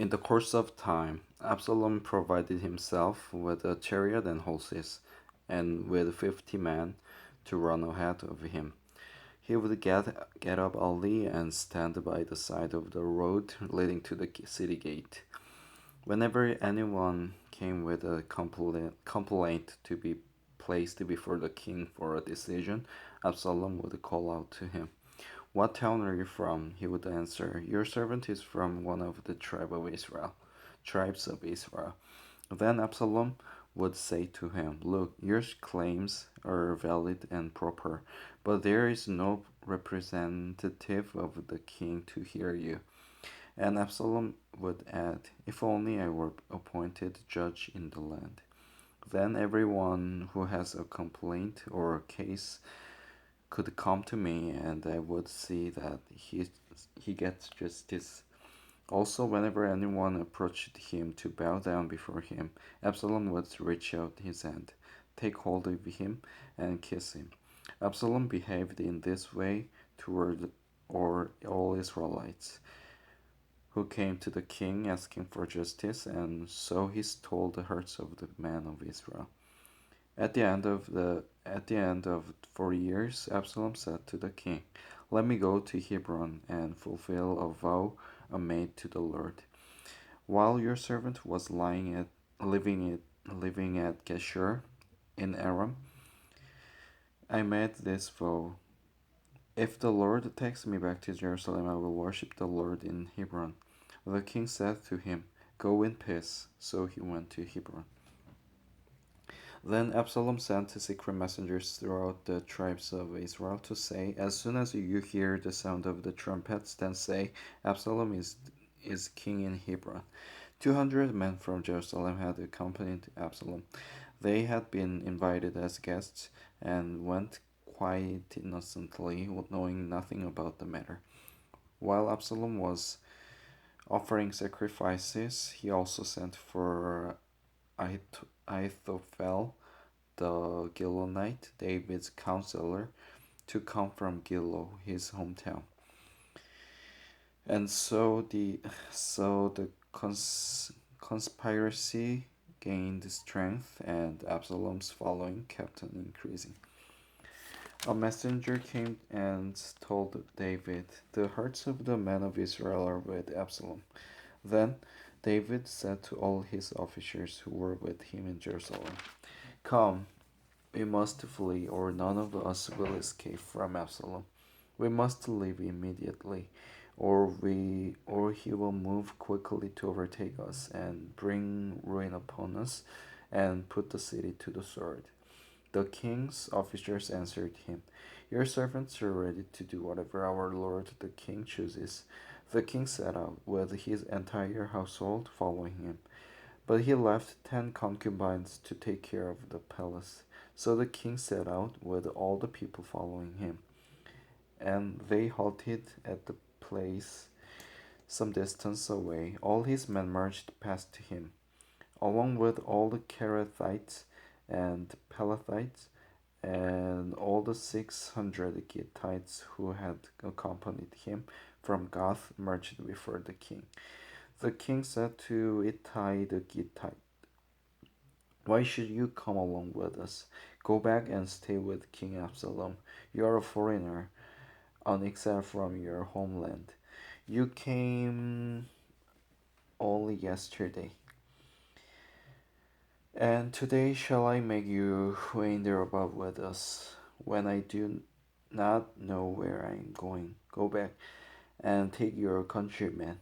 In the course of time, Absalom provided himself with a chariot and horses, and with 50 men to run ahead of him. He would get up early and stand by the side of the road leading to the city gate. Whenever anyone came with a complaint to be placed before the king for a decision, Absalom would call out to him, "What town are you from?" He would answer, "Your servant is from one of the tribes of Israel." Then Absalom would say to him, "Look, your claims are valid and proper, but there is no representative of the king to hear you." And Absalom would add, "If only I were appointed judge in the land. Then everyone who has a complaint or a case could come to me, and I would see that he gets justice." Also, whenever anyone approached him to bow down before him, Absalom would reach out his hand, take hold of him, and kiss him. Absalom behaved in this way toward all Israelites who came to the king asking for justice, and so he stole the hearts of the men of Israel. At the end of 4 years, Absalom said to the king, "Let me go to Hebron and fulfill a vow I made to the Lord. While your servant was living at Geshur in Aram, I made this vow. If the Lord takes me back to Jerusalem, I will worship the Lord in Hebron." The king said to him, "Go in peace." So he went to Hebron. Then Absalom sent secret messengers throughout the tribes of Israel to say, "As soon as you hear the sound of the trumpets, then say, 'Absalom is king in Hebron.'" 200 men from Jerusalem had accompanied Absalom. They had been invited as guests and went quite innocently, knowing nothing about the matter. While Absalom was offering sacrifices, he also sent for Ahithophel the Gilonite, David's counselor, to come from Gilo, his hometown. And so the conspiracy gained strength, and Absalom's following kept on increasing. A messenger came and told David, "The hearts of the men of Israel are with Absalom." Then David said to all his officers who were with him in Jerusalem, "Come, we must flee, or none of us will escape from Absalom. We must leave immediately, or he will move quickly to overtake us and bring ruin upon us and put the city to the sword." The king's officers answered him, "Your servants are ready to do whatever our lord the king chooses." The king set out, with his entire household following him. But he left 10 concubines to take care of the palace. So the king set out, with all the people following him. And they halted at the place some distance away. All his men marched past him, along with all the Kerethites and Pelethites, and all the 600 Gittites who had accompanied him from Gath marched before the king. The king said to Ittai the Gittite, "Why should you come along with us? Go back and stay with King Absalom. You are a foreigner, an exile from your homeland. You came only yesterday, and today shall I make you wander about with us, when I do not know where I am going. Go back and take your countrymen.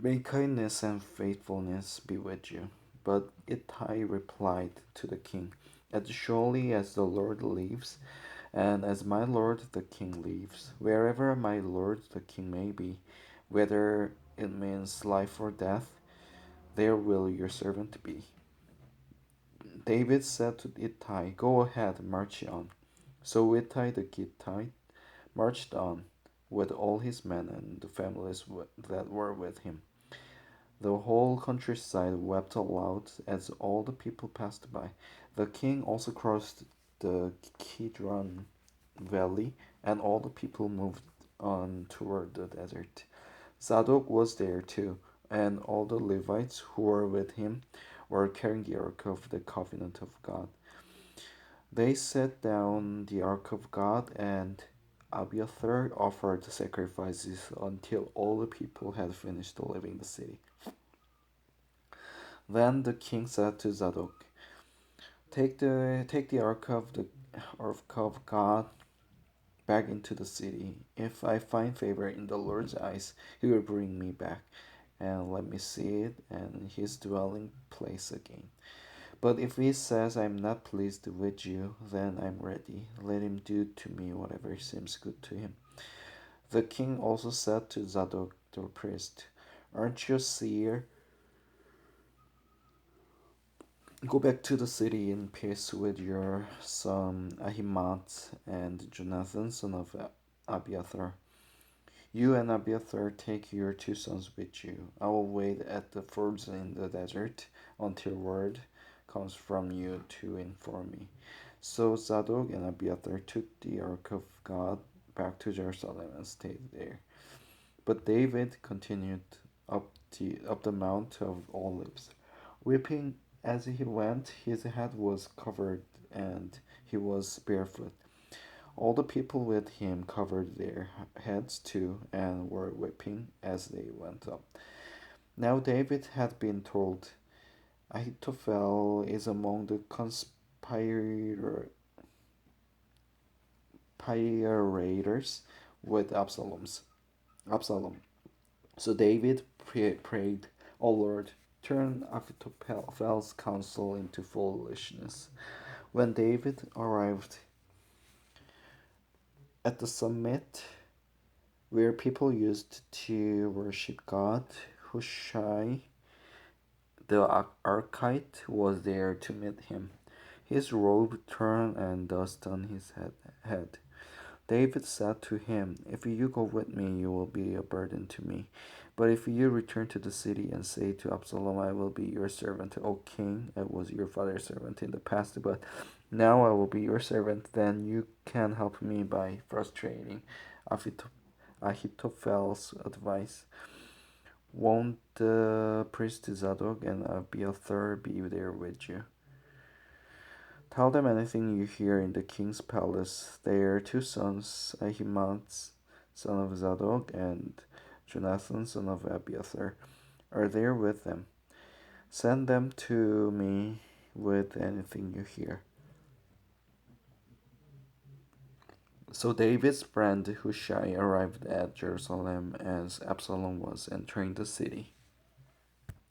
May kindness and faithfulness be with you." But Ittai replied to the king, "As surely as the Lord lives, and as my lord the king lives, wherever my lord the king may be, whether it means life or death, there will your servant be." David said to Ittai, "Go ahead, march on." So Ittai the Gittite marched on with all his men and the families that were with him. The whole countryside wept aloud as all the people passed by. The king also crossed the Kidron valley, and all the people moved on toward the desert. Zadok was there too, and all the Levites who were with him were carrying the ark of the covenant of God. They set down the ark of God, and Abiathar offered sacrifices until all the people had finished leaving the city. Then the king said to Zadok, take the ark of God back into the city. If I find favor in the Lord's eyes, he will bring me back and let me see it and his dwelling place again. But if he says I'm not pleased with you, then I'm ready. Let him do to me whatever seems good to him. The king also said to Zadok the priest, aren't you a seer? Go back to the city in peace with your son Ahimaaz and Jonathan, son of Abiathar. You and Abiathar take your two sons with you. I will wait at the fords in the desert until word comes from you to inform me. So Zadok and Abiathar took the ark of God back to Jerusalem and stayed there. But David continued up the Mount of Olives, weeping as he went. His head was covered and he was barefoot. All the people with him covered their heads too and were weeping as they went up. Now David had been told, Ahithophel is among the conspirators with Absalom. So David prayed, O Lord, turn Ahithophel's counsel into foolishness. When David arrived at the summit where people used to worship God, Hushai the Archite was there to meet him, his robe torn and dust on his head. David said to him, if you go with me, you will be a burden to me. But if you return to the city and say to Absalom, I will be your servant, O king, I was your father's servant in the past, but now I will be your servant, then you can help me by frustrating Ahithophel's advice. Won't the priest Zadok and Abiathar be there with you? Tell them anything you hear in the king's palace. Their two sons, Ahimaaz, son of Zadok, and Jonathan, son of Abiathar, are there with them. Send them to me with anything you hear. So David's friend Hushai arrived at Jerusalem as Absalom was entering the city.